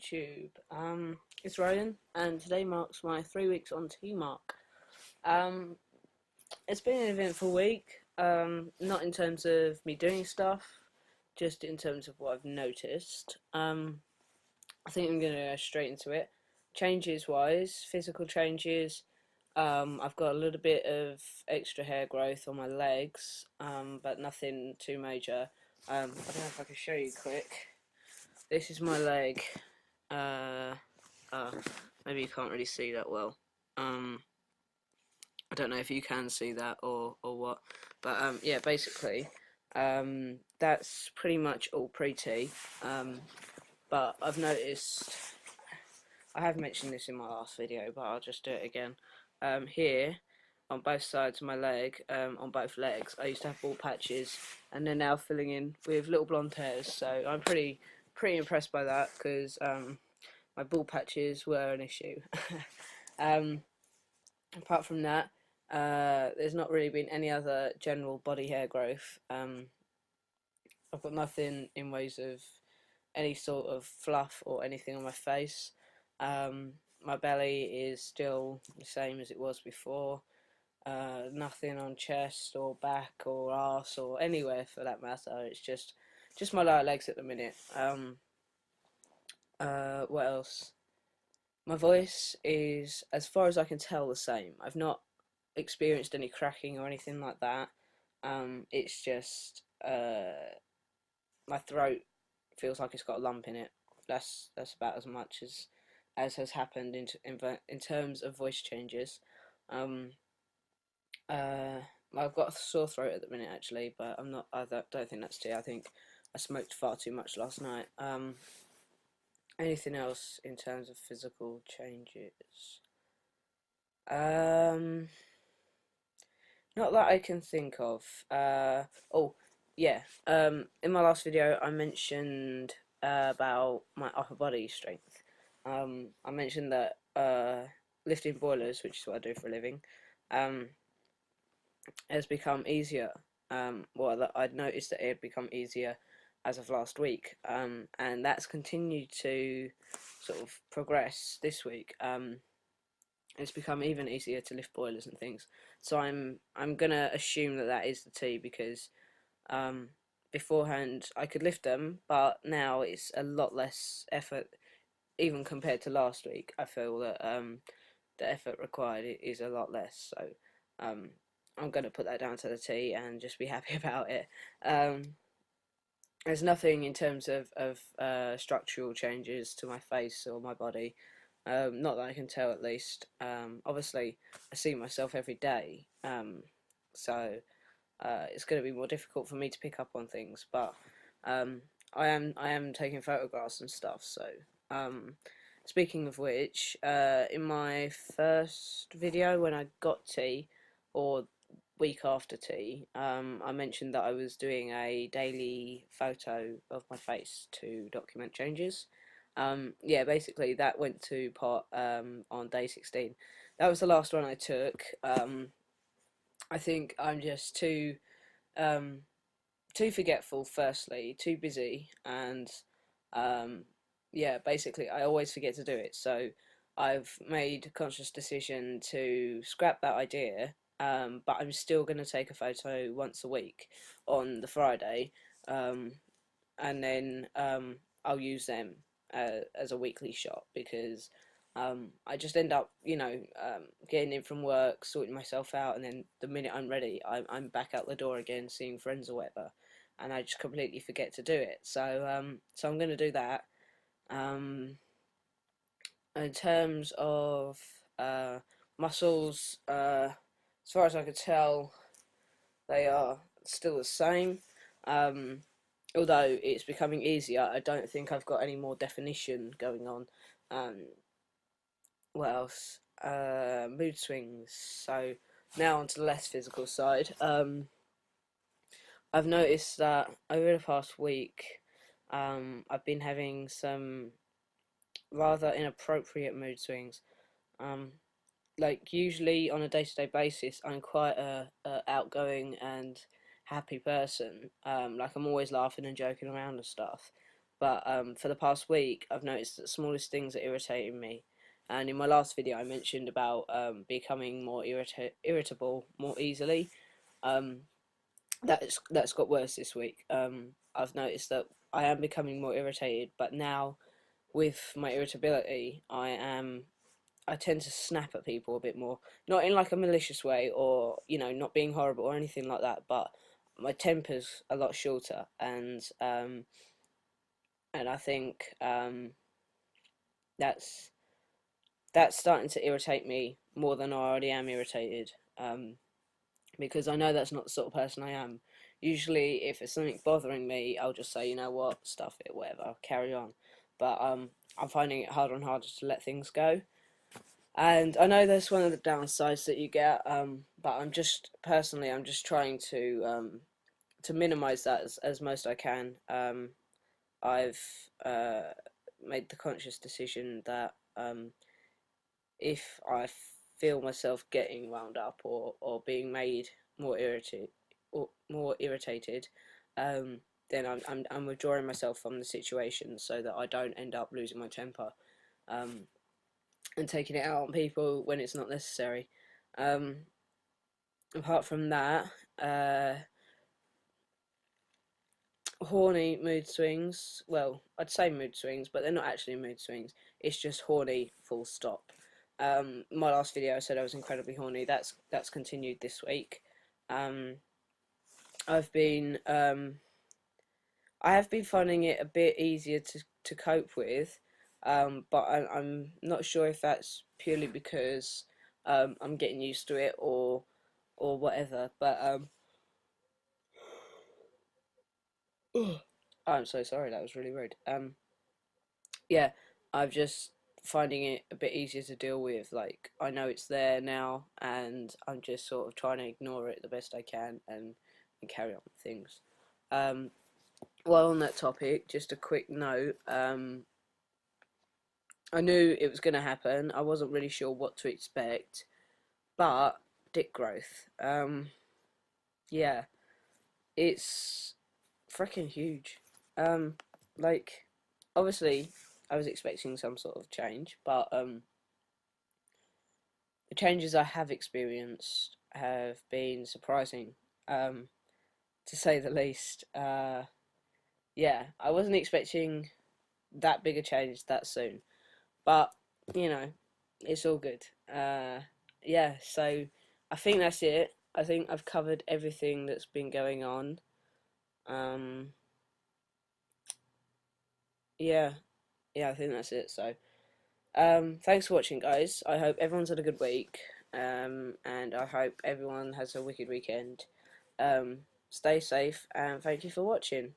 YouTube. It's Ryan, and today marks my 3 weeks on T mark. Um, it's been an eventful week. Not in terms of me doing stuff, just in terms of what I've noticed. I think I'm gonna go straight into it. Changes wise, physical changes. I've got a little bit of extra hair growth on my legs, but nothing too major. I don't know if I can show you quick. This is my leg. Uh, uh, Maybe you can't really see that well. I don't know if you can see that or what, but yeah, basically, that's pretty much all pre-T. But I've noticed, I have mentioned this in my last video, but I'll just do it again. Here, on both sides of my leg, on both legs, I used to have bald patches, and they're now filling in with little blonde hairs. So I'm pretty impressed by that because my bald patches were an issue. um, Apart from that, there's not really been any other general body hair growth. I've got nothing in ways of any sort of fluff or anything on my face. My belly is still the same as it was before. Nothing on chest or back or arse or anywhere for that matter. It's just my lower legs at the minute. What else? My voice is, as far as I can tell, the same. I've not experienced any cracking or anything like that. It's just my throat feels like it's got a lump in it. That's about as much as has happened in terms of voice changes. Um, uh, I've got a sore throat at the minute actually, but I'm not. I don't think that's tea. I think I smoked far too much last night. Anything else in terms of physical changes? Um, Not that I can think of. Oh, yeah. In my last video, I mentioned about my upper body strength. I mentioned that lifting boilers, which is what I do for a living, um, has become easier. Well, I'd noticed that it had become easier as of last week, and that's continued to sort of progress this week. It's become even easier to lift boilers and things. So I'm gonna assume that that is the T because um, beforehand I could lift them, but now it's a lot less effort, even compared to last week. I feel that the effort required is a lot less. So um, I'm gonna put that down to the T and just be happy about it. There's nothing in terms of structural changes to my face or my body. Not that I can tell, at least. Obviously, I see myself every day, so it's going to be more difficult for me to pick up on things. But I am taking photographs and stuff. So um, speaking of which, in my first video when I got T, or week after T, I mentioned that I was doing a daily photo of my face to document changes. Yeah, basically that went to pot on day 16. That was the last one I took. I think I'm just um, too forgetful, firstly, too busy, and um, yeah, basically I always forget to do it. So I've made a conscious decision to scrap that idea, but I'm still going to take a photo once a week on the Friday, um, and then I'll use them as a weekly shot because I just end up, getting in from work, sorting myself out, and then the minute I'm ready, I'm back out the door again, seeing friends or whatever, and I just completely forget to do it. So I'm going to do that. Um, in terms of muscles, as far as I could tell, they are still the same. Um, Although it's becoming easier, I don't think I've got any more definition going on. Um, what else? Mood swings. So now onto the less physical side. I've noticed that over the past week, I've been having some rather inappropriate mood swings. Um, like usually on a day-to-day basis, I'm quite a outgoing and happy person. Like I'm always laughing and joking around and stuff. But for the past week, I've noticed that the smallest things are irritating me. And in my last video, I mentioned about becoming more irritable more easily. Um, that's got worse this week. I've noticed that I am becoming more irritated, but now with my irritability, I tend to snap at people a bit more, not in like a malicious way or not being horrible or anything like that, but my temper's a lot shorter, and I think that's that's starting to irritate me more than I already am irritated. Because I know that's not the sort of person I am. Usually, if it's something bothering me, I'll just say, you know what, stuff it, whatever, carry on. But I'm finding it harder and harder to let things go. And I know that's one of the downsides that you get. But I'm just trying to minimize that as most I can. I've made the conscious decision that if I feel myself getting wound up or being made more irritated, then I'm withdrawing myself from the situation so that I don't end up losing my temper, um, and taking it out on people when it's not necessary. Um, Apart from that, horny mood swings. Well, I'd say mood swings, but they're not actually mood swings. It's just horny, full stop. My last video, I said I was incredibly horny. That's continued this week. Um, I've been I have been finding it a bit easier to cope with, but I'm not sure if that's purely because I'm getting used to it or whatever. But I'm so sorry. That was really rude. Yeah, I'm just finding it a bit easier to deal with. Like, I know it's there now, and I'm just sort of trying to ignore it the best I can and carry on with things. Um, while on that topic, just a quick note. I knew it was going to happen. I wasn't really sure what to expect, but dick growth. Yeah, it's freaking huge. Um, like, obviously, I was expecting some sort of change, but the changes I have experienced have been surprising, um, to say the least. Yeah, I wasn't expecting that big a change that soon, but you know, it's all good. Yeah, so I think that's it. I think I've covered everything that's been going on. Um, yeah, yeah, I think that's it. So, thanks for watching, guys. I hope everyone's had a good week. And I hope everyone has a wicked weekend. Stay safe and thank you for watching.